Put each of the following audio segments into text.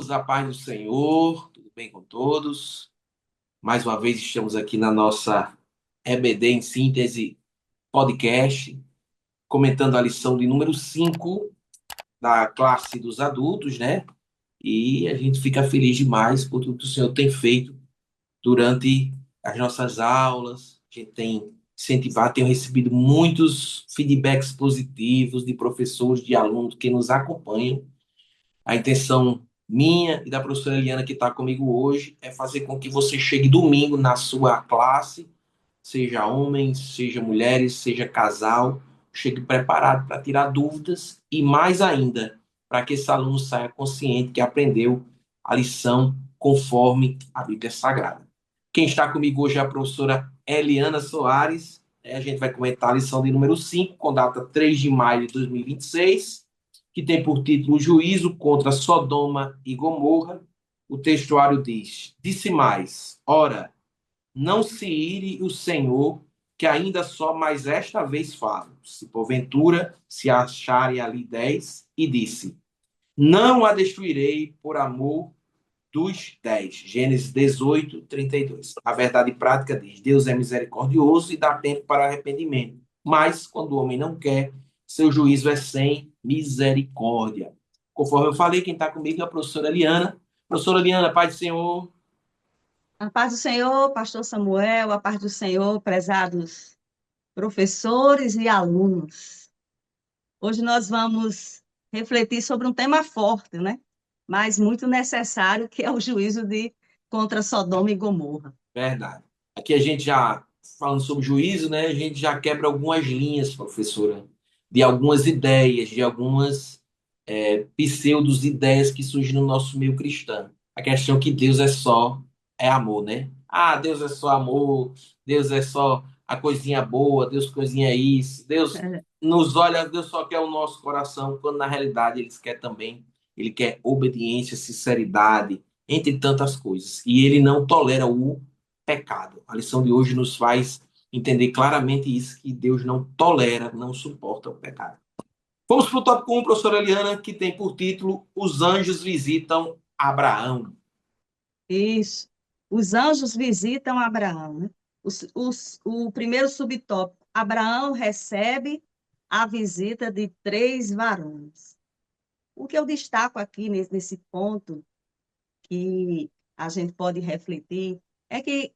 Irmãos, a paz do Senhor, tudo bem com todos? Mais uma vez estamos aqui na nossa EBD em Síntese podcast, comentando a lição de número 5 da classe dos adultos, né? E a gente fica feliz demais por tudo que o Senhor tem feito durante as nossas aulas. A gente tem incentivado, tem recebido muitos feedbacks positivos de professores, de alunos que nos acompanham. A intenção minha e da professora Eliana, que está comigo hoje, é fazer com que você chegue domingo na sua classe, seja homens, seja mulheres, seja casal, chegue preparado para tirar dúvidas e, mais ainda, para que esse aluno saia consciente que aprendeu a lição conforme a Bíblia Sagrada. Quem está comigo hoje é a professora Eliana Soares. A gente vai comentar a lição de número 5, com data 3 de maio de 2026, que tem por título o Juízo contra Sodoma e Gomorra. O textuário diz: Disse mais, ora, não se ire o Senhor, que ainda só mais esta vez falo, se porventura se acharem ali 10, e disse: Não a destruirei por amor dos 10. Gênesis 18, 32. A verdade prática diz: Deus é misericordioso e dá tempo para arrependimento. Mas, quando o homem não quer, seu juízo é sem misericórdia. Conforme eu falei, quem está comigo é a professora Eliana. Professora Eliana, paz do Senhor. A paz do Senhor, pastor Samuel, a paz do Senhor, prezados professores e alunos. Hoje nós vamos refletir sobre um tema forte, né? Mas muito necessário, que é o juízo contra Sodoma e Gomorra. Verdade. Aqui a gente já, falando sobre juízo, né? A gente já quebra algumas linhas, professora, de algumas ideias, de algumas pseudos ideias que surgem no nosso meio cristão. A questão que Deus é amor, né? Ah, Deus é só amor, Deus é só a coisinha boa, Deus coisinha isso, Deus É, nos olha, Deus só quer o nosso coração, quando na realidade Ele quer obediência, sinceridade, entre tantas coisas. E ele não tolera o pecado. A lição de hoje nos faz entender claramente isso, que Deus não tolera, não suporta o pecado. Vamos para o tópico 1, professora Eliana, que tem por título Os Anjos Visitam Abraão. isso. Os anjos visitam Abraão, né? O primeiro subtópico, Abraão recebe a visita de três varões. O que eu destaco aqui nesse ponto que a gente pode refletir é que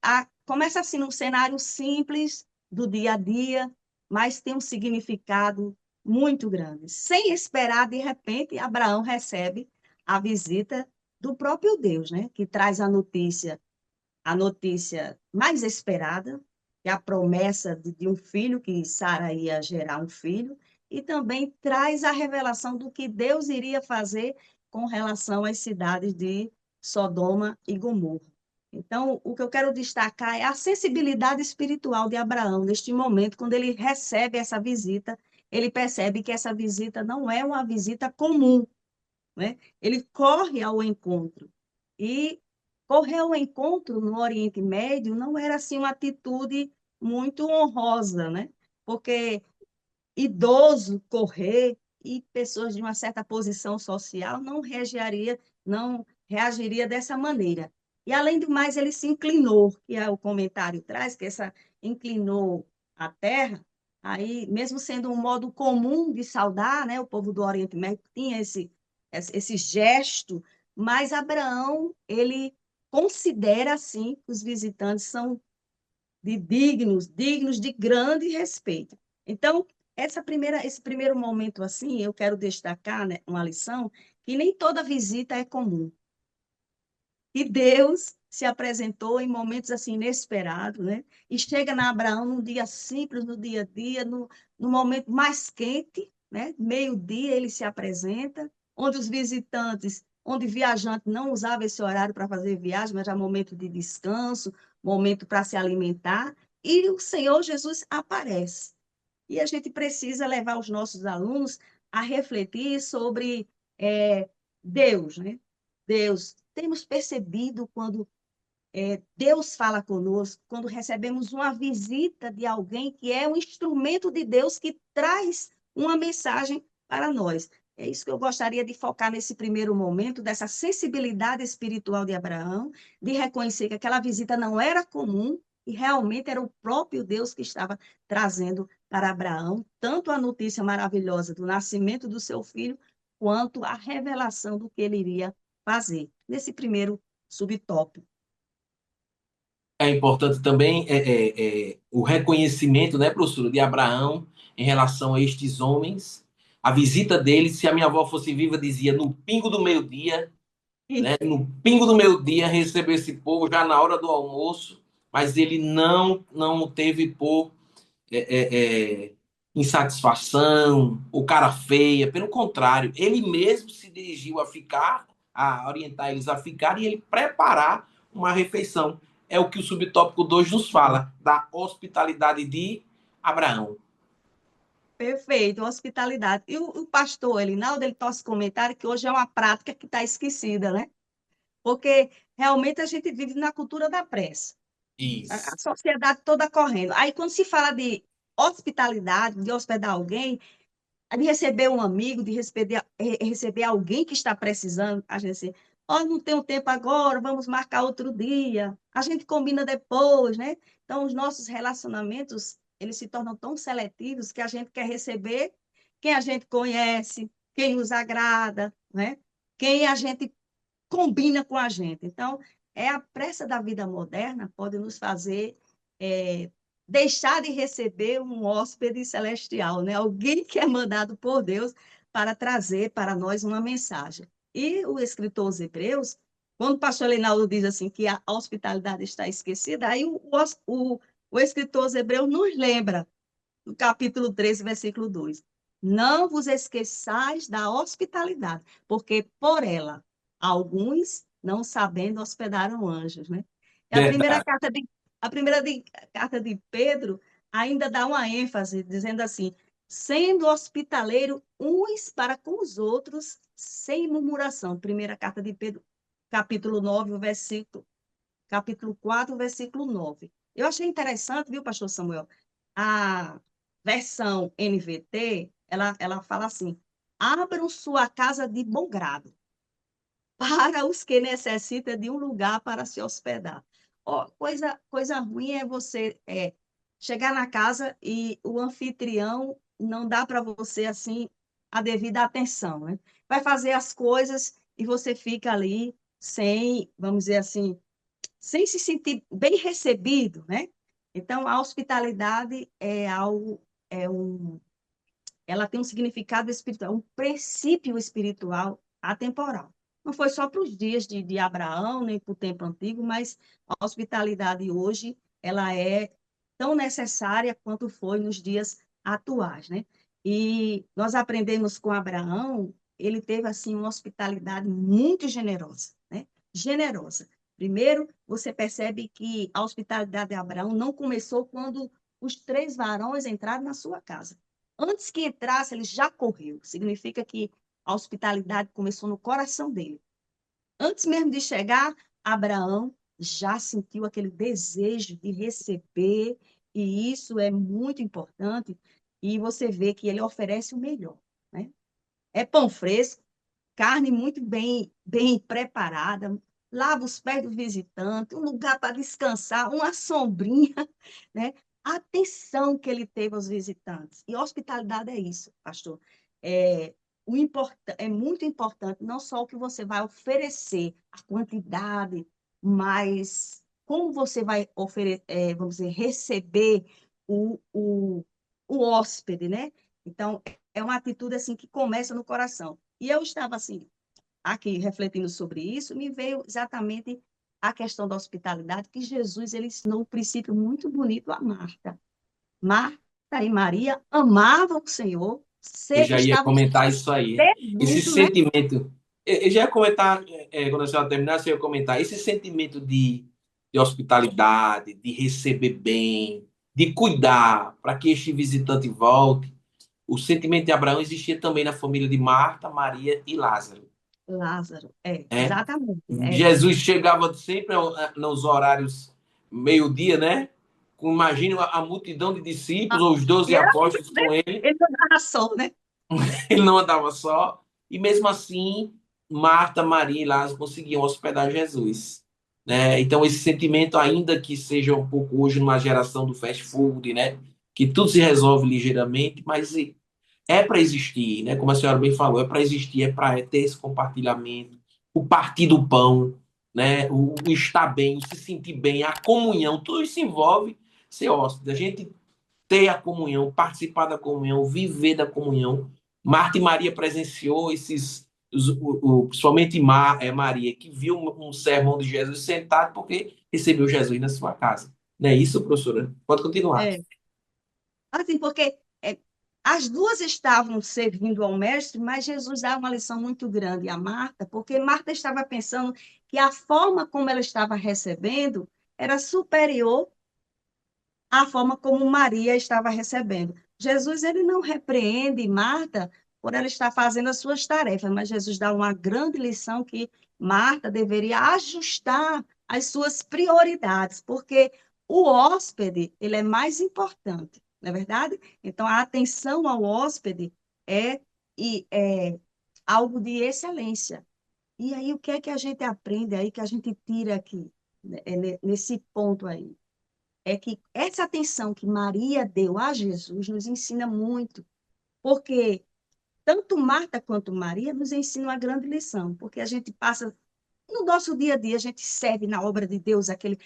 começa assim num cenário simples do dia a dia, mas tem um significado muito grande. Sem esperar, de repente, Abraão recebe a visita do próprio Deus, né? Que traz a notícia mais esperada, que é a promessa de um filho, que Sara ia gerar um filho, e também traz a revelação do que Deus iria fazer com relação às cidades de Sodoma e Gomorra. Então, o que eu quero destacar é a sensibilidade espiritual de Abraão neste momento, quando ele recebe essa visita, ele percebe que essa visita não é uma visita comum, né? Ele corre ao encontro. E correr ao encontro no Oriente Médio não era assim uma atitude muito honrosa, né? Porque idoso correr e pessoas de uma certa posição social não reagiria dessa maneira. E além do mais, ele se inclinou, que é o comentário traz, que essa inclinou a terra, aí mesmo sendo um modo comum de saudar, né, o povo do Oriente Médio tinha esse gesto, mas Abraão, ele considera assim que os visitantes são dignos de grande respeito. Então, esse primeiro momento assim, eu quero destacar, né, uma lição que nem toda visita é comum. E Deus se apresentou em momentos assim inesperados, né? E chega na Abraão num dia simples, no dia a dia, no momento mais quente, né? Meio-dia ele se apresenta, onde os visitantes, onde viajante não usava esse horário para fazer viagem, mas era momento de descanso, momento para se alimentar, e o Senhor Jesus aparece. E a gente precisa levar os nossos alunos a refletir sobre Deus, né? Deus. Temos percebido quando Deus fala conosco, quando recebemos uma visita de alguém que é um instrumento de Deus que traz uma mensagem para nós. É isso que eu gostaria de focar nesse primeiro momento, dessa sensibilidade espiritual de Abraão, de reconhecer que aquela visita não era comum e realmente era o próprio Deus que estava trazendo para Abraão tanto a notícia maravilhosa do nascimento do seu filho, quanto a revelação do que ele iria fazer, nesse primeiro subtópico. É importante também o reconhecimento, né, professor, de Abraão em relação a estes homens. A visita deles, se a minha avó fosse viva, dizia no pingo do meio-dia, E né, no pingo do meio-dia, recebeu esse povo já na hora do almoço, mas ele não teve por é, é, insatisfação, o cara feia, pelo contrário, ele mesmo se dirigiu a ficar, a orientar eles a ficar e ele preparar uma refeição. É o que o subtópico 2 nos fala, da hospitalidade de Abraão. perfeito, hospitalidade. E o pastor Elinaldo, ele trouxe comentário que hoje é uma prática que está esquecida, né? Porque realmente a gente vive na cultura da pressa. A Isso. sociedade toda correndo. Aí, quando se fala de hospitalidade, de hospedar alguém, de receber um amigo, de receber alguém que está precisando, a gente assim, ó, não tenho tempo agora, vamos marcar outro dia, a gente combina depois, né? Então, os nossos relacionamentos, eles se tornam tão seletivos que a gente quer receber quem a gente conhece, quem nos agrada, né? Quem a gente combina com a gente. Então, é a pressa da vida moderna pode nos fazer deixar de receber um hóspede celestial, né? Alguém que é mandado por Deus para trazer para nós uma mensagem. E o escritor aos Hebreus, quando o pastor Reinaldo diz assim que a hospitalidade está esquecida, aí o escritor aos Hebreus nos lembra, no capítulo 13, versículo 2. Não vos esqueçais da hospitalidade, porque por ela alguns, não sabendo, hospedaram anjos, né? E Verdade. carta de Pedro ainda dá uma ênfase, dizendo assim: sendo hospitaleiro uns para com os outros, sem murmuração. Primeira carta de Pedro, capítulo 9, capítulo 4, versículo 9. Eu achei interessante, viu, pastor Samuel? A versão NVT, ela fala assim: abram sua casa de bom grado para os que necessitam de um lugar para se hospedar. Ó, coisa ruim é você chegar na casa e o anfitrião não dá para você assim a devida atenção, né? Vai fazer as coisas e você fica ali sem, vamos dizer assim, sem se sentir bem recebido, né? Então, a hospitalidade é algo, ela tem um significado espiritual, um princípio espiritual atemporal. Não foi só para os dias de Abraão, nem para o tempo antigo, mas a hospitalidade hoje, ela é tão necessária quanto foi nos dias atuais, né? E nós aprendemos com Abraão, ele teve, assim, uma hospitalidade muito generosa, né? Generosa. Primeiro, você percebe que a hospitalidade de Abraão não começou quando os três varões entraram na sua casa. Antes que entrasse, ele já correu. Significa que a hospitalidade começou no coração dele. Antes mesmo de chegar, Abraão já sentiu aquele desejo de receber, e isso é muito importante. E você vê que ele oferece o melhor, né? É pão fresco, carne muito bem preparada, lava os pés do visitante, um lugar para descansar, uma sombrinha, né? A atenção que ele teve aos visitantes. E hospitalidade é isso, pastor. É, é muito importante não só o que você vai oferecer, a quantidade, mas como você vai vamos dizer, receber o, o, o hóspede, né? Então, é uma atitude assim que começa no coração. E eu estava assim, aqui refletindo sobre isso, me veio exatamente a questão da hospitalidade, que Jesus ele ensinou um princípio muito bonito a Marta. Marta e Maria amavam o Senhor, Eu já ia estavam comentar isso aí. Esse sedentos, né? sentimento. Eu já ia comentar, quando a senhora terminasse, eu ia comentar. Esse sentimento de hospitalidade, de receber bem, de cuidar para que este visitante volte. O sentimento de Abraão existia também na família de Marta, Maria e Lázaro. Lázaro, Né? exatamente, Jesus chegava sempre nos horários meio-dia, né? Imagina a multidão de discípulos, ou os 12 E era, apóstolos com ele. ele não dava só, né? Ele não andava só. e mesmo assim, Marta, Maria e Lázaro conseguiam hospedar Jesus. Né? Então, esse sentimento, ainda que seja um pouco hoje numa geração do fast food, né? Que tudo se resolve ligeiramente, mas é para existir, né? Como a senhora bem falou, é para existir, é para ter esse compartilhamento, o partir do pão, né? O estar bem, o se sentir bem, a comunhão, tudo isso envolve ser hóspede. A gente ter a comunhão, participar da comunhão, viver da comunhão. Marta e Maria presenciou esses, principalmente Maria, que viu um sermão de Jesus sentado porque recebeu Jesus na sua casa. Não é isso, professora? Pode continuar. É. Assim, porque as duas estavam servindo ao mestre, mas Jesus dava uma lição muito grande a Marta, porque Marta estava pensando que a forma como ela estava recebendo era superior à forma como Maria estava recebendo. Jesus, ele não repreende Marta por ela estar fazendo as suas tarefas, mas Jesus dá uma grande lição que Marta deveria ajustar as suas prioridades, porque o hóspede, ele é mais importante, não é verdade? Então, a atenção ao hóspede é, é algo de excelência. E aí, o que é que a gente aprende aí, que a gente tira aqui, né, nesse ponto aí? É que essa atenção que Maria deu a Jesus nos ensina muito, porque tanto Marta quanto Maria nos ensinam uma grande lição, porque a gente passa, no nosso dia a dia, a gente serve na obra de Deus, aquele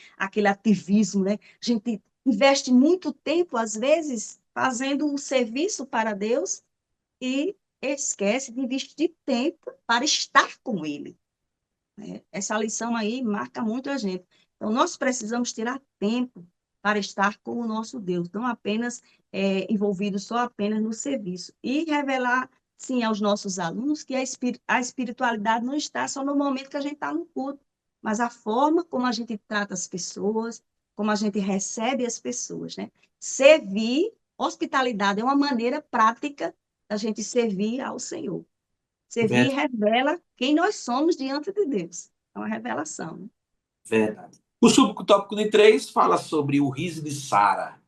ativismo, né? A gente investe muito tempo, às vezes, fazendo um serviço para Deus e esquece de investir tempo para estar com Ele. Né? Essa lição aí marca muito a gente. Então, nós precisamos tirar tempo para estar com o nosso Deus, não apenas envolvido só apenas no serviço. E revelar, sim, aos nossos alunos que a espiritualidade não está só no momento que a gente está no culto, mas a forma como a gente trata as pessoas, como a gente recebe as pessoas, né? Servir, hospitalidade é uma maneira prática da gente servir ao Senhor. Servir revela quem nós somos diante de Deus. É uma revelação. Né? Verdade. O subtópico de 3 fala sobre o riso de Sara.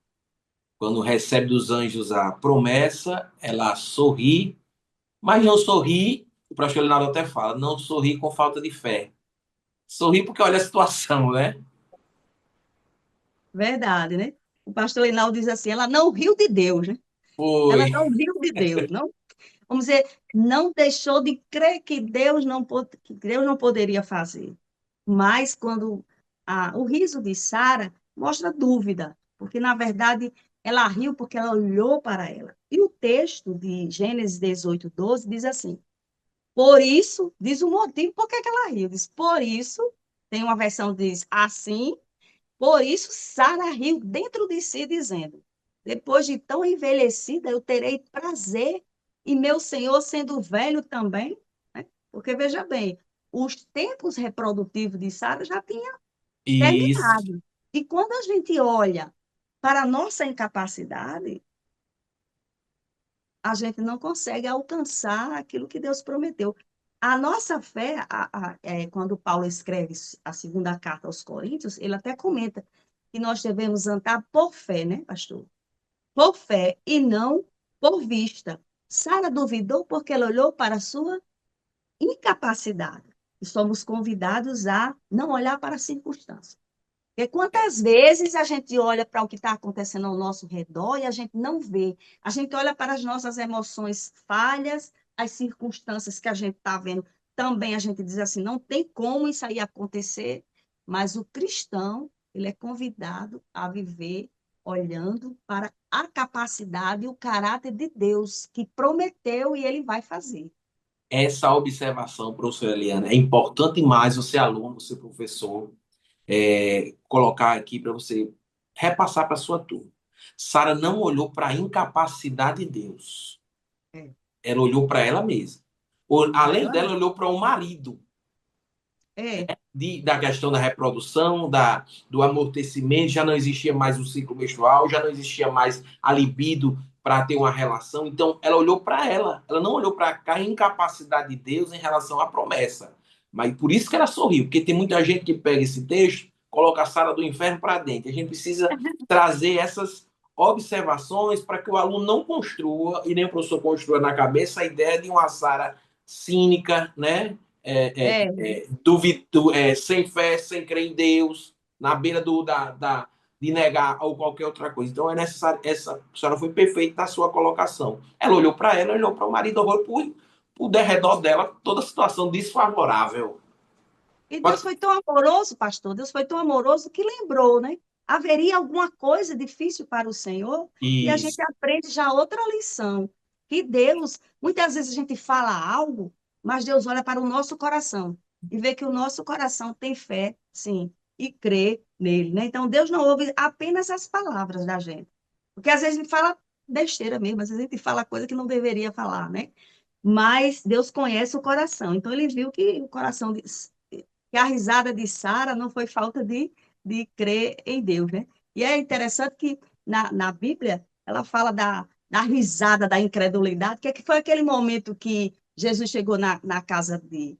Quando recebe dos anjos a promessa, ela sorri, mas não sorri, o pastor Leonardo até fala, não sorri com falta de fé. Sorri porque olha a situação, né? Verdade, né? O pastor Leinaldo diz assim, ela não riu de Deus, né? Ela Foi. não riu de Deus, não, vamos dizer, não deixou de crer que Deus não poderia fazer. Mas quando o riso de Sara mostra dúvida, porque na verdade ela riu porque ela olhou para ela. E o texto de Gênesis 18:12 diz assim: por isso, diz o motivo por que ela riu. Diz, por isso, tem uma versão que diz assim, por isso Sara riu dentro de si, dizendo, depois de tão envelhecida, eu terei prazer, e meu senhor sendo velho também. Né? Porque, veja bem, os tempos reprodutivos de Sara já tinham Isso. terminado. E quando a gente olha para a nossa incapacidade, a gente não consegue alcançar aquilo que Deus prometeu. A nossa fé, quando Paulo escreve a segunda carta aos Coríntios, ele até comenta que nós devemos andar por fé, né, pastor? Por fé e não por vista. Sara duvidou porque ela olhou para a sua incapacidade. E somos convidados a não olhar para as circunstâncias. Porque quantas vezes a gente olha para o que está acontecendo ao nosso redor e a gente não vê. A gente olha para as nossas emoções falhas, as circunstâncias que a gente está vendo. Também a gente diz assim, não tem como isso aí acontecer, mas o cristão, ele é convidado a viver olhando para a capacidade e o caráter de Deus, que prometeu e ele vai fazer. Essa observação, professora Eliana, é importante mais você, aluno, você, professor, colocar aqui para você repassar para a sua turma. Sara não olhou para a incapacidade de Deus. É, Ela olhou para ela mesma. para Além ela dela, mesma. olhou para o marido. É, Da questão da reprodução, do amortecimento, já não existia mais o ciclo menstrual, já não existia mais a libido para ter uma relação. Então, ela olhou para ela não olhou para a incapacidade de Deus em relação à promessa. Mas por isso que ela sorriu, porque tem muita gente que pega esse texto, coloca a Sara do inferno para dentro. A gente precisa trazer essas observações para que o aluno não construa, e nem o professor construa na cabeça a ideia de uma Sara cínica, né? É, Sem fé, sem crer em Deus, na beira de negar ou qualquer outra coisa. Então é necessário. Essa senhora foi perfeita na sua colocação. Ela olhou para ela, olhou para o marido, olhou para o derredor dela, toda a situação desfavorável. e Deus foi tão amoroso, pastor, Deus foi tão amoroso que lembrou, né? Haveria alguma coisa difícil para o Senhor? E a gente Isso, aprende já outra lição, que Deus, muitas vezes a gente fala algo, mas Deus olha para o nosso coração e vê que o nosso coração tem fé, sim, e crê nele, né? Então Deus não ouve apenas as palavras da gente, porque às vezes a gente fala besteira mesmo, às vezes a gente fala coisa que não deveria falar, né? Mas Deus conhece o coração, então ele viu que o coração que a risada de Sara não foi falta de crer em Deus, né? E é interessante que na Bíblia ela fala da risada da incredulidade, que foi aquele momento que Jesus chegou na casa de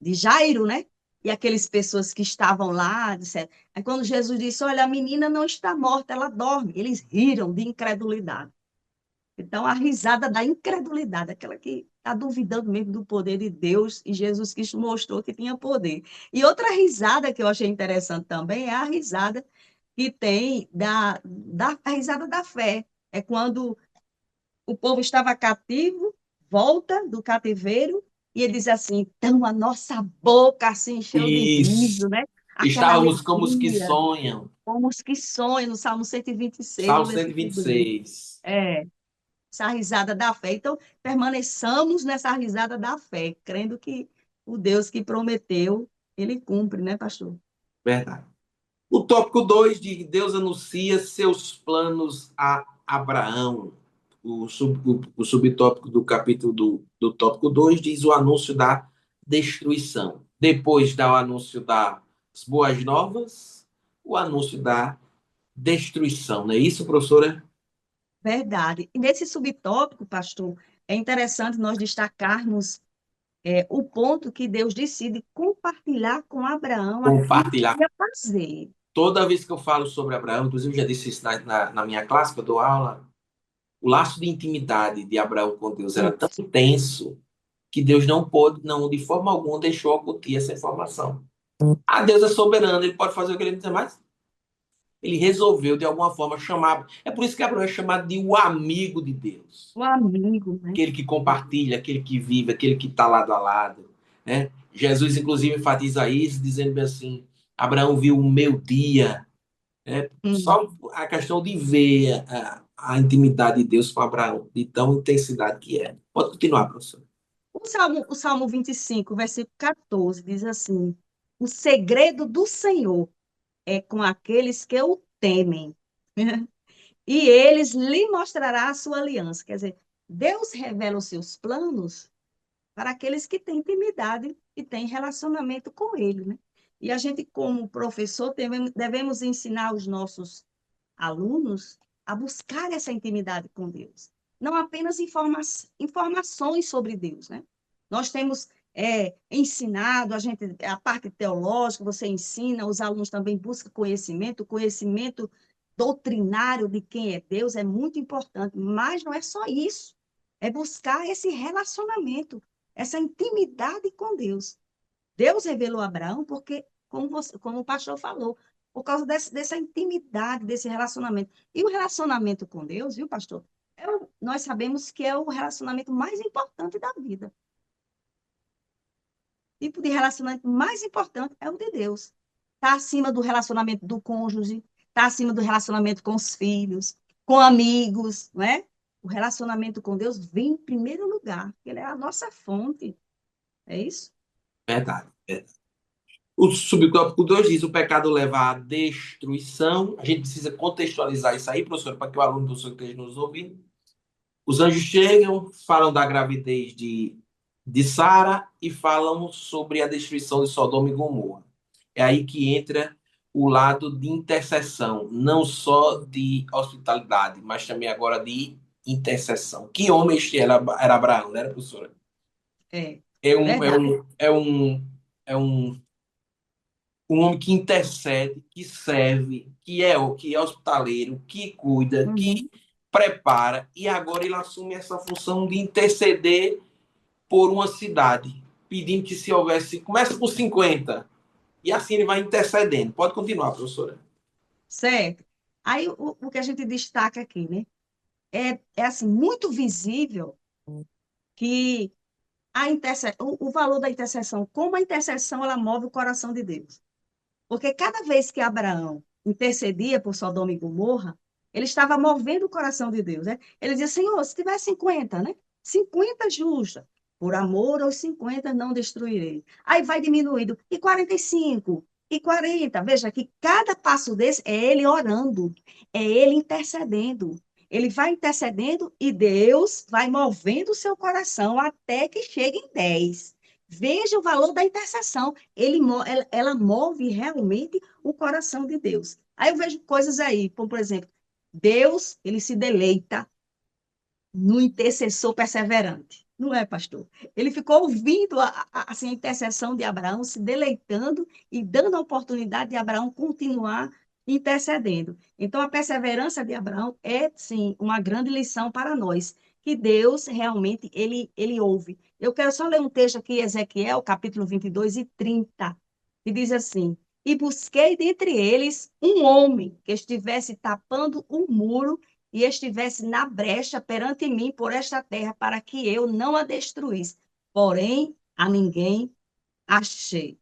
Jairo, né? E aquelas pessoas que estavam lá disseram. Aí quando Jesus disse: Olha, a menina não está morta, ela dorme. Eles riram de incredulidade. Então, a risada da incredulidade, aquela que está duvidando mesmo do poder de Deus, e Jesus Cristo mostrou que tinha poder. E outra risada que eu achei interessante também é a risada que tem a risada da fé. É quando o povo estava cativo, volta do cativeiro, e ele diz assim: então a nossa boca se encheu de isso. riso, né? Aquela Estávamos como os que alegria, sonham. como os que sonham, no Salmo 126, no Salmo cento e versículo vinte e 2. seis. É, essa risada da fé. Então, permaneçamos nessa risada da fé, crendo que o Deus que prometeu, ele cumpre, né, pastor? Verdade. O tópico 2 de Deus anuncia seus planos a Abraão. O subtópico do capítulo do tópico 2 diz o anúncio da destruição. Depois dá o anúncio das boas novas, o anúncio da destruição. Não é isso, professora? Verdade. E nesse subtópico, pastor, é interessante nós destacarmos o ponto que Deus decide compartilhar com Abraão aquilo que Compartilhar. ia fazer. Toda vez que eu falo sobre Abraão, inclusive eu já disse isso na minha classe, que eu dou aula, o laço de intimidade de Abraão com Deus era tão Isso. intenso que Deus não pôde, não, de forma alguma, deixou ocultar essa informação. Ah, Deus é soberano, ele pode fazer o que ele quiser, mas ele resolveu, de alguma forma, chamar. É por isso que Abraão é chamado de o amigo de Deus. O amigo, né? Aquele que compartilha, aquele que vive, aquele que está lado a lado. Né? Jesus, inclusive, enfatiza isso, dizendo bem assim: Abraão viu o meu dia. Né? Hum. Só a questão de ver a intimidade de Deus com Abraão, de tão intensidade que é. Pode continuar, professor. O Salmo 25, versículo 14, diz assim: O segredo do Senhor é com aqueles que o temem, e eles lhe mostrará a sua aliança. Quer dizer, Deus revela os seus planos para aqueles que têm intimidade e têm relacionamento com Ele, né? E a gente, como professor, devemos ensinar os nossos alunos a buscar essa intimidade com Deus. Não apenas informações sobre Deus, né? Nós temos ensinado, a parte teológica, você ensina, os alunos também buscam conhecimento, o conhecimento doutrinário de quem é Deus é muito importante, mas não é só isso, é buscar esse relacionamento, essa intimidade com Deus. Deus revelou a Abraão porque, como o pastor falou, por causa dessa intimidade, desse relacionamento. E o relacionamento com Deus, viu, pastor? Nós sabemos que é o relacionamento mais importante da vida. O tipo de relacionamento mais importante é o de Deus. Está acima do relacionamento do cônjuge, está acima do relacionamento com os filhos, com amigos, não é? O relacionamento com Deus vem em primeiro lugar, ele é a nossa fonte. É isso? Verdade. O subtópico 2 diz: o pecado leva à destruição. A gente precisa contextualizar isso aí, professor, para que o aluno do senhor esteja nos ouvindo. Os anjos chegam, falam da gravidez de Sara e falam sobre a destruição de Sodoma e Gomorra. É aí que entra o lado de intercessão, não só de hospitalidade, mas também agora de intercessão. Que homem este era Abraão, não era, professora? É, É um, é verdade. um, é um, é um homem que intercede, que serve, que é hospitaleiro, que cuida, que Uhum. prepara, e agora ele assume essa função de interceder por uma cidade, pedindo que se houvesse, começa por 50, e assim ele vai intercedendo. Pode continuar, professora. certo? Aí o que a gente destaca aqui, né? É assim, muito visível que o valor da intercessão, como a intercessão ela move o coração de Deus. Porque cada vez que Abraão intercedia por Sodoma e Gomorra, ele estava movendo o coração de Deus, né? Ele dizia, Senhor, se tiver 50, né? 50 justa, por amor aos 50 não destruirei. Aí vai diminuindo, e 45, e 40. Veja que cada passo desse é ele orando, é ele intercedendo. Ele vai intercedendo e Deus vai movendo o seu coração até que chegue em 10. Veja o valor da intercessão. Ela move realmente o coração de Deus. Aí eu vejo coisas aí, como por exemplo, Deus, ele se deleita no intercessor perseverante. Não é, pastor? Ele ficou ouvindo assim, a intercessão de Abraão, se deleitando e dando a oportunidade de Abraão continuar intercedendo. Então, a perseverança de Abraão é, sim, uma grande lição para nós, que Deus realmente, ele ouve. Eu quero só ler um texto aqui, Ezequiel, capítulo 22 e 30, que diz assim, e busquei dentre eles um homem que estivesse tapando o muro e estivesse na brecha perante mim por esta terra, para que eu não a destruísse. Porém, a ninguém achei.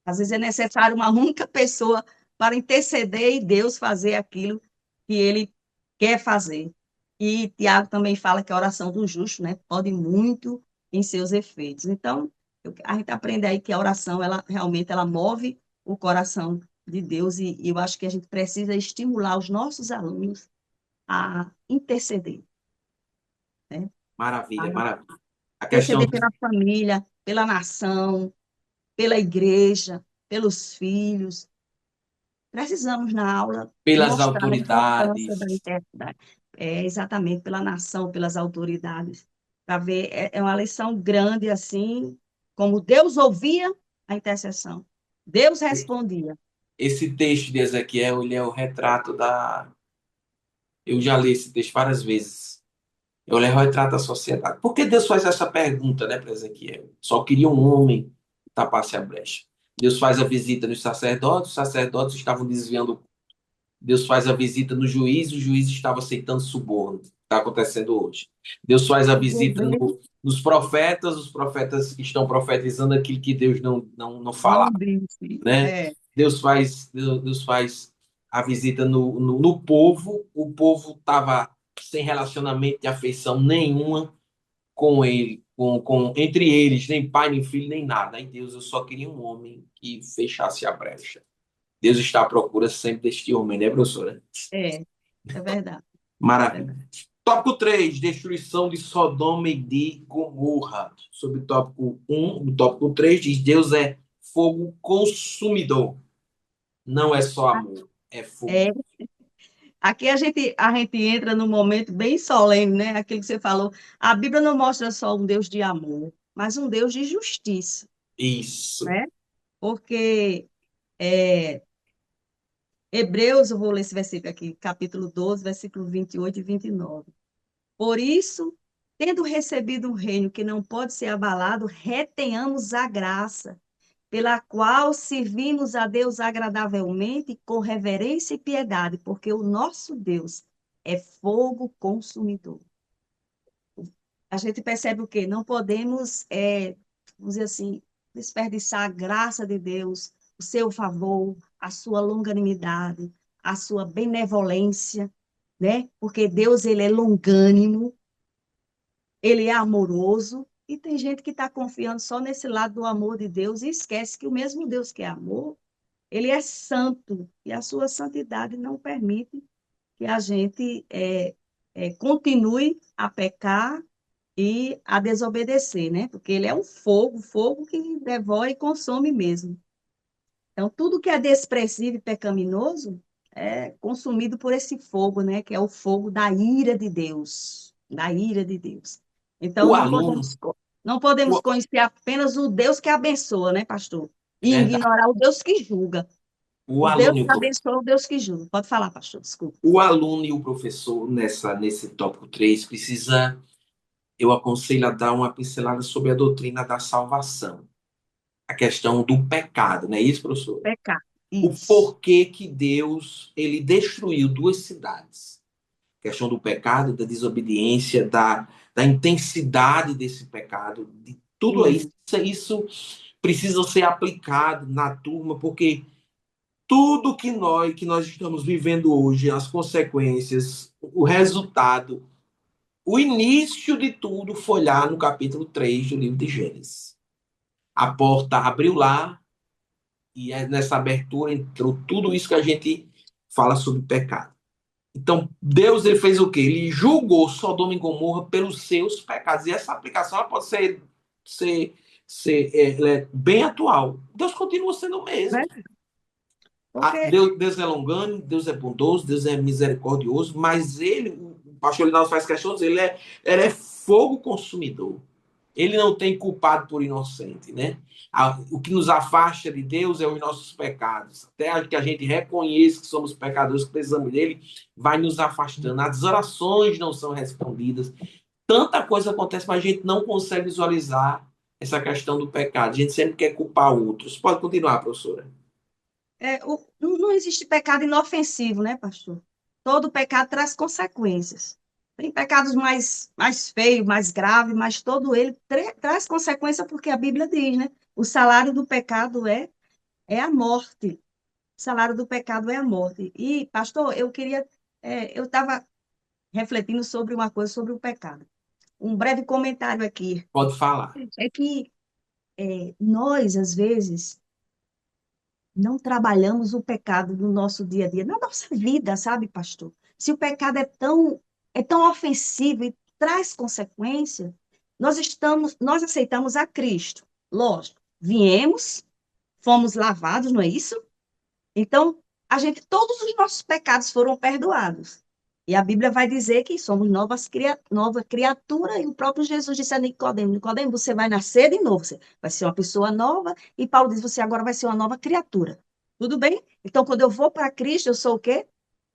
Às vezes é necessário uma única pessoa para interceder e Deus fazer aquilo que ele quer fazer. E Tiago também fala que a oração do justo, né, pode muito em seus efeitos. Então, a gente aprende aí que a oração, ela realmente ela move o coração de Deus e eu acho que a gente precisa estimular os nossos alunos a interceder, né? A Maravilha, maravilha. A questão interceder pela família, pela nação, pela igreja, pelos filhos. Precisamos, na aula, pelas mostrar a importância autoridades, da intercessão, exatamente pela nação, pelas autoridades, para ver, é uma lição grande, assim, como Deus ouvia a intercessão, Deus respondia. esse texto de Ezequiel, ele é o retrato da. Eu já li esse texto várias vezes. Eu levo o retrato da sociedade. Por que Deus faz essa pergunta, né, para Ezequiel? Só queria um homem que tapasse a brecha. Deus faz a visita nos sacerdotes, os sacerdotes estavam desviando. Deus faz a visita no juiz, o juiz estava aceitando suborno. Está acontecendo hoje. Deus faz a O visita governo nos profetas, os profetas estão profetizando aquilo que Deus não não falava, disse, né? Deus faz a visita no povo. O povo estava sem relacionamento de afeição nenhuma com ele, entre eles, nem pai, nem filho, nem nada. Aí Deus, eu só queria um homem que fechasse a brecha. Deus está à procura sempre deste homem, né, professora? é, é verdade, é Maravilha. verdade. Tópico 3, destruição de Sodoma e de Gomorra. Sobre o tópico 1, o tópico 3 diz: Deus é fogo consumidor. Não é só amor, é fogo. É, aqui a gente entra num momento bem solene, né? Aquilo que você falou. A Bíblia não mostra só um Deus de amor, mas um Deus de justiça, Isso. né? Porque é, Hebreus, eu vou ler esse versículo aqui, capítulo 12, versículo 28 e 29. Por isso, tendo recebido um reino que não pode ser abalado, retenhamos a graça, pela qual servimos a Deus agradavelmente, com reverência e piedade, porque o nosso Deus é fogo consumidor. A gente percebe o quê? Não podemos, vamos dizer assim, desperdiçar a graça de Deus, o seu favor, a sua longanimidade, a sua benevolência, né? Porque Deus, ele é longânimo, ele é amoroso, e tem gente que está confiando só nesse lado do amor de Deus e esquece que o mesmo Deus que é amor, ele é santo, e a sua santidade não permite que a gente continue a pecar e a desobedecer, né? Porque ele é um fogo, fogo que devora e consome mesmo. Então, tudo que é desprezível e pecaminoso é consumido por esse fogo, né? Que é o fogo da ira de Deus, da ira de Deus. Então, O não aluno, podemos, não podemos o, conhecer apenas o Deus que abençoa, né, pastor? é E verdade. ignorar o Deus que julga. O O Deus aluno, e que abençoa é o Deus que julga. Pode falar, pastor, desculpa. o aluno e o professor nesse tópico 3 precisa eu aconselho a dar uma pincelada sobre a doutrina da salvação, a questão do pecado, não é isso, professor? Pecado. O Isso. porquê que Deus ele destruiu duas cidades. A questão do pecado, da desobediência, da intensidade desse pecado, de tudo isso, Isso. isso precisa ser aplicado na turma, porque tudo que nós estamos vivendo hoje, as consequências, o resultado, o início de tudo foi lá no capítulo 3 do livro de Gênesis. A porta abriu lá e nessa abertura entrou tudo isso que a gente fala sobre pecado. Então, Deus ele fez o quê? Ele julgou Sodoma e Gomorra pelos seus pecados. E essa aplicação ela pode ser, ela é bem atual. Deus continua sendo o mesmo. Né? Porque Deus é longânimo, Deus é bondoso, Deus é misericordioso, mas ele, o pastor Linaldo faz questão, ele é fogo consumidor. Ele não tem culpado por inocente, né? O que nos afasta de Deus é os nossos pecados. Até que a gente reconheça que somos pecadores, que precisamos dele, vai nos afastando. As orações não são respondidas. Tanta coisa acontece, mas a gente não consegue visualizar essa questão do pecado. A gente sempre quer culpar outros. Pode continuar, professora. não existe pecado inofensivo, né, pastor? Todo pecado traz consequências. Tem pecados mais feios, mais graves, mas todo ele traz consequência porque a Bíblia diz, né? O salário do pecado é a morte. O salário do pecado é a morte. E, pastor, eu estava refletindo sobre uma coisa, sobre o pecado. Um breve comentário aqui. Pode falar. É que nós, às vezes, não trabalhamos o pecado no nosso dia a dia, na nossa vida, sabe, pastor? Se o pecado é tão ofensivo e traz consequência, nós aceitamos a Cristo. Lógico, viemos, fomos lavados, não é isso? Então, todos os nossos pecados foram perdoados. E a Bíblia vai dizer que somos nova criatura, e o próprio Jesus disse a Nicodemo, Nicodemo, você vai nascer de novo, você vai ser uma pessoa nova, e Paulo diz, você agora vai ser uma nova criatura. Tudo bem? Então, quando eu vou para Cristo, eu sou o quê?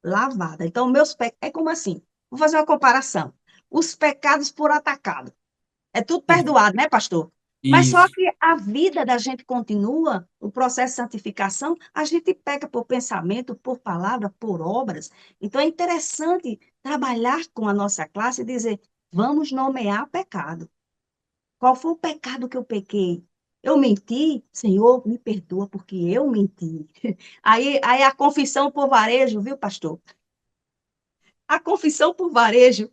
Lavada. Então, meus pecados, é como assim? Vou fazer uma comparação. Os pecados por atacado. É tudo perdoado, né, pastor? Mas só Isso. que a vida da gente continua, o processo de santificação, a gente peca por pensamento, por palavra, por obras. Então é interessante trabalhar com a nossa classe e dizer: vamos nomear pecado. Qual foi o pecado que eu pequei? Eu menti? Senhor, me perdoa porque eu menti. Aí a confissão por varejo, viu, pastor? A confissão por varejo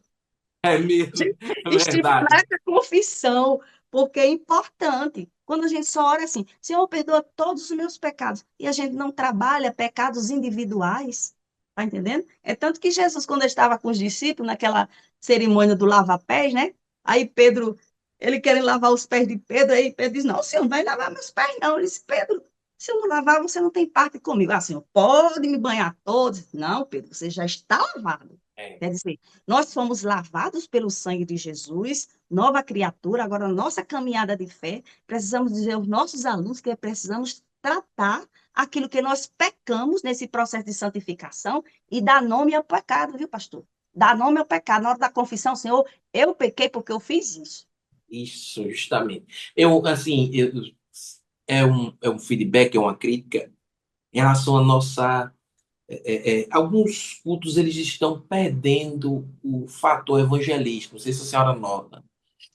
É mesmo, é estimular verdade. essa confissão, porque é importante. Quando a gente só ora assim, Senhor, perdoa todos os meus pecados, e a gente não trabalha pecados individuais, tá entendendo? É tanto que Jesus, quando estava com os discípulos, naquela cerimônia do lava-pés, né? Aí Pedro, ele quer lavar os pés de Pedro, aí Pedro diz, não, Senhor, não vai lavar meus pés, não. Ele disse, Pedro, se eu não lavar, você não tem parte comigo. Ah, Senhor, pode me banhar todos? Não, Pedro, você já está lavado. É. Quer dizer, nós fomos lavados pelo sangue de Jesus, nova criatura, agora nossa caminhada de fé, precisamos dizer aos nossos alunos que precisamos tratar aquilo que nós pecamos nesse processo de santificação e dar nome ao pecado, viu, pastor? Dar nome ao pecado. Na hora da confissão, Senhor, eu pequei porque eu fiz isso. Isso, justamente. Assim, é um feedback, é uma crítica em relação à nossa. Alguns cultos eles estão perdendo o fator evangelístico, não sei se a senhora nota,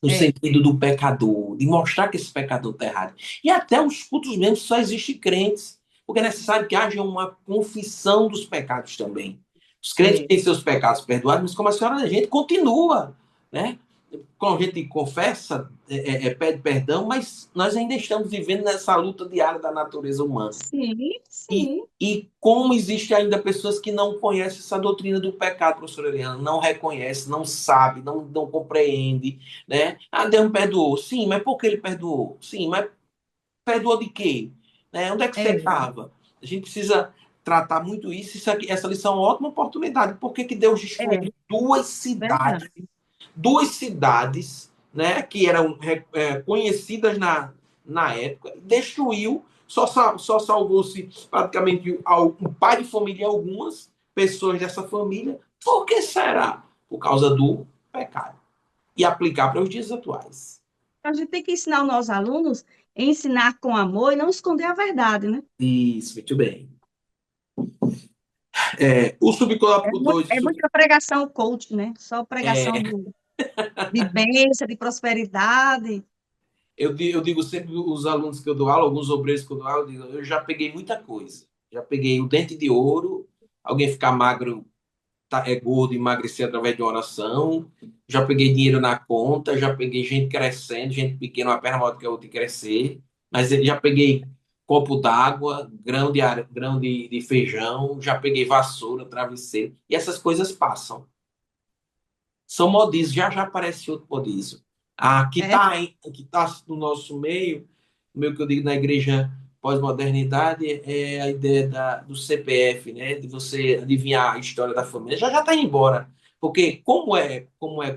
no É, sentido do pecador, de mostrar que esse pecador está errado. E até os cultos mesmo só existem crentes, porque é necessário que haja uma confissão dos pecados também. Os crentes é, têm seus pecados perdoados, mas como a senhora, a gente continua, né? Quando a gente confessa, pede perdão, mas nós ainda estamos vivendo nessa luta diária da natureza humana. sim, E, sim, e como existe ainda pessoas que não conhecem essa doutrina do pecado, professora Eliana, não reconhece, não sabe, não compreende, né? Ah, Deus me perdoou. Sim, mas por que ele perdoou? Sim, mas perdoou de quê? Né? Onde é que você é, estava? A gente precisa tratar muito isso. Essa lição é uma ótima oportunidade. Por que que Deus é, destruiu verdade. duas cidades, né, que eram conhecidas na época, destruiu, só salvou-se praticamente um pai de família e algumas pessoas dessa família. Por que será? Por causa do pecado. e aplicar para os dias atuais. A gente tem que ensinar os nossos alunos a ensinar com amor e não esconder a verdade, né? Isso, muito bem. O subtópico 2, É muita pregação coach, né? Só pregação é, de bênção, de prosperidade. eu digo sempre os alunos que eu dou aula, alguns obreiros que eu dou aula, eu digo, eu já peguei muita coisa. Já peguei o dente de ouro, alguém ficar magro, é gordo, emagrecer através de uma oração. Já peguei dinheiro na conta, já peguei gente crescendo, gente pequena, uma perna maior do que a outra e crescer. Mas eu já peguei copo d'água, grão de feijão, já peguei vassoura, travesseiro. E essas coisas passam. São modismos, já já aparece outro modismo. A É, que tá no nosso meio, o meio que eu digo na igreja pós-modernidade, é a ideia do CPF, né? De você adivinhar a história da família. Já já está indo embora. Porque como é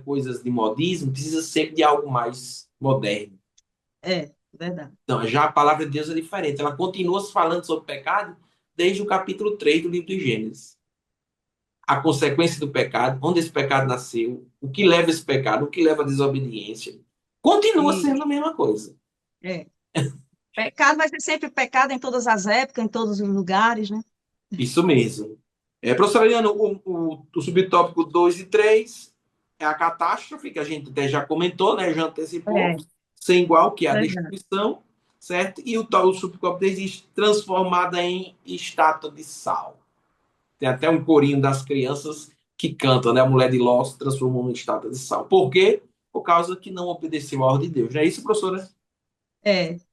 coisas de modismo, precisa sempre de algo mais moderno. verdade. Então, já a palavra de Deus é diferente. Ela continua se falando sobre pecado desde o capítulo 3 do livro de Gênesis. A consequência do pecado, onde esse pecado nasceu, o que leva esse pecado, o que leva à desobediência, continua E, sendo a mesma coisa. é. Pecado vai ser sempre pecado em todas as épocas, em todos os lugares, né? Isso mesmo. Professor Ariano, o subtópico 2 e 3 é a catástrofe, que a gente até já comentou, né, já antecipou, É, sem igual, que é a verdade. destruição, certo? E o subtópico 3 diz transformada em estátua de sal. Tem até um corinho das crianças que cantam, né? A mulher de Ló se transformou em estátua de sal. Por quê? Por causa que não obedeceu a ordem de Deus. Não é isso, professora?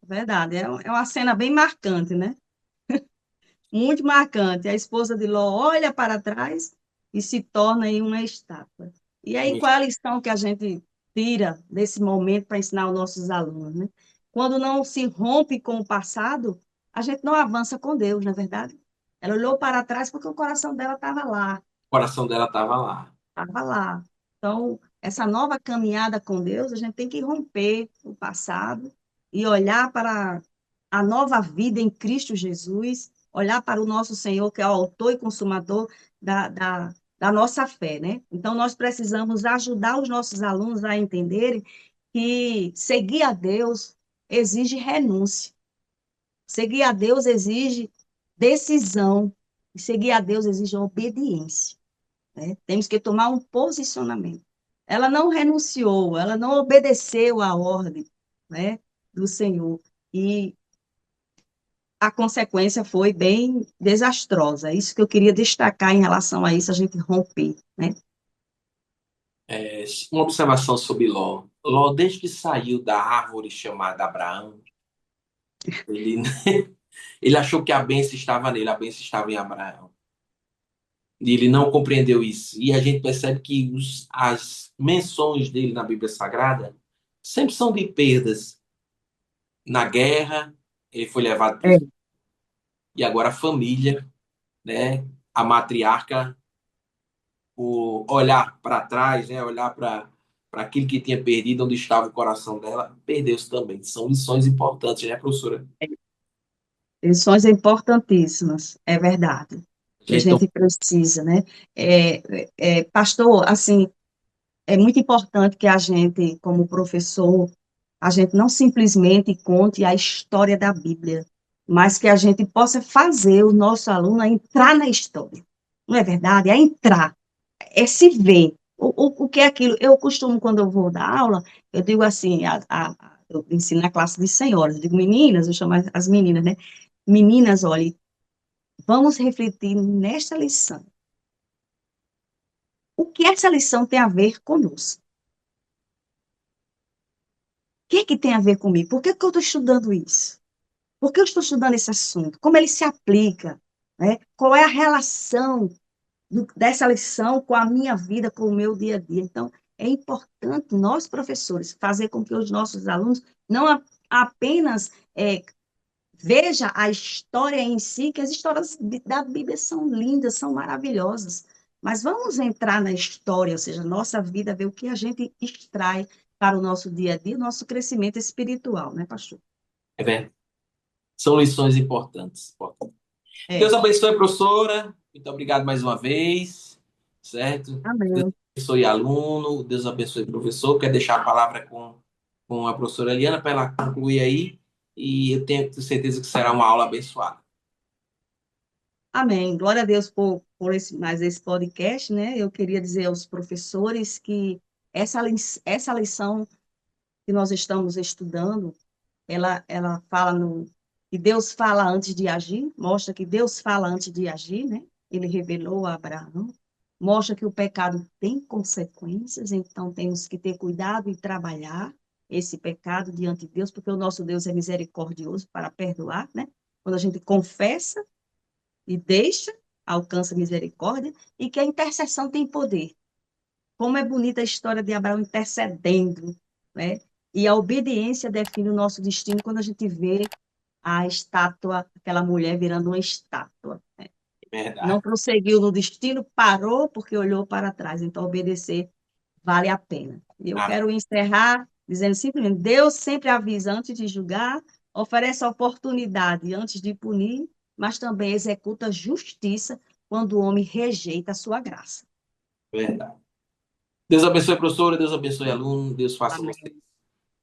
Verdade. É uma cena bem marcante, né? Muito marcante. A esposa de Ló olha para trás e se torna em uma estátua. E aí, qual é a lição que a gente tira desse momento para ensinar aos nossos alunos, né? Quando não se rompe com o passado, a gente não avança com Deus, não é verdade? Ela olhou para trás porque o coração dela estava lá. O coração dela estava lá. Estava lá. Então, essa nova caminhada com Deus, a gente tem que romper o passado e olhar para a nova vida em Cristo Jesus, olhar para o nosso Senhor, que é o autor e consumador da nossa fé, né? Então, nós precisamos ajudar os nossos alunos a entenderem que seguir a Deus exige renúncia, seguir a Deus exige decisão, e seguir a Deus exige obediência, né? Temos que tomar um posicionamento. Ela não renunciou, ela não obedeceu à ordem, né, do Senhor. E a consequência foi bem desastrosa. É isso que eu queria destacar em relação a isso, a gente romper, né? Uma observação sobre Ló. Ló, desde que saiu da árvore chamada Abraão, ele, ele achou que a bênção estava nele, a bênção estava em Abraão. E ele não compreendeu isso. E a gente percebe que as menções dele na Bíblia Sagrada sempre são de perdas. Na guerra, ele foi levado É, preso. E agora a família, né? A matriarca, o olhar para trás, né? Olhar para aquilo que tinha perdido, onde estava o coração dela, perdeu-se também. São lições importantes, né, professora? lições importantíssimas, é verdade. A E a gente não gente precisa, né? Pastor, assim, é muito importante que a gente, como professor, a gente não simplesmente conte a história da Bíblia, mas que a gente possa fazer o nosso aluno a entrar na história. Não é verdade? A entrar, é se ver. O que é aquilo? Eu costumo, quando eu vou dar aula, eu digo assim, eu ensino na classe de senhoras, eu digo, meninas, eu chamo as meninas, né? Meninas, olhem, vamos refletir nesta lição. O que essa lição tem a ver conosco? O que é que tem a ver comigo? Por que que eu estou estudando isso? Por que eu estou estudando esse assunto? Como ele se aplica? Né? Qual é a relação dessa lição com a minha vida, com o meu dia a dia? Então, é importante nós, professores, fazer com que os nossos alunos não apenas veja a história em si, que as histórias da Bíblia são lindas, são maravilhosas, mas vamos entrar na história, ou seja, nossa vida, ver o que a gente extrai para o nosso dia a dia, nosso crescimento espiritual, né, pastor? é verdade. São lições importantes. Deus É. abençoe, professora. Muito obrigado mais uma vez, certo? Amém. abençoe aluno, Deus abençoe professor. Quer deixar a palavra com a professora Eliana para ela concluir aí? E eu tenho certeza que será uma aula abençoada. Amém. Glória a Deus por mais esse podcast, né? Eu queria dizer aos professores que essa lição que nós estamos estudando, ela fala que Deus fala antes de agir, mostra que Deus fala antes de agir, né? Ele revelou a Abraão, mostra que o pecado tem consequências, então temos que ter cuidado e trabalhar esse pecado diante de Deus, porque o nosso Deus é misericordioso para perdoar, né? Quando a gente confessa e deixa, alcança misericórdia, e que a intercessão tem poder. Como é bonita a história de Abraão intercedendo, né? E a obediência define o nosso destino quando a gente vê a estátua, aquela mulher virando uma estátua. Não Verdade. prosseguiu no destino, parou porque olhou para trás. Então, obedecer vale a pena. E eu Amém. quero encerrar dizendo simplesmente: Deus sempre avisa antes de julgar, oferece oportunidade antes de punir, mas também executa justiça quando o homem rejeita a sua graça. Verdade. Deus abençoe a professora, Deus abençoe aluno, Deus faça você Amém.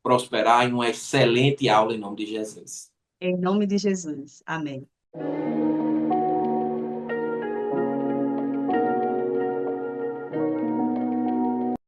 prosperar em uma excelente aula em nome de Jesus. Em nome de Jesus. Amém.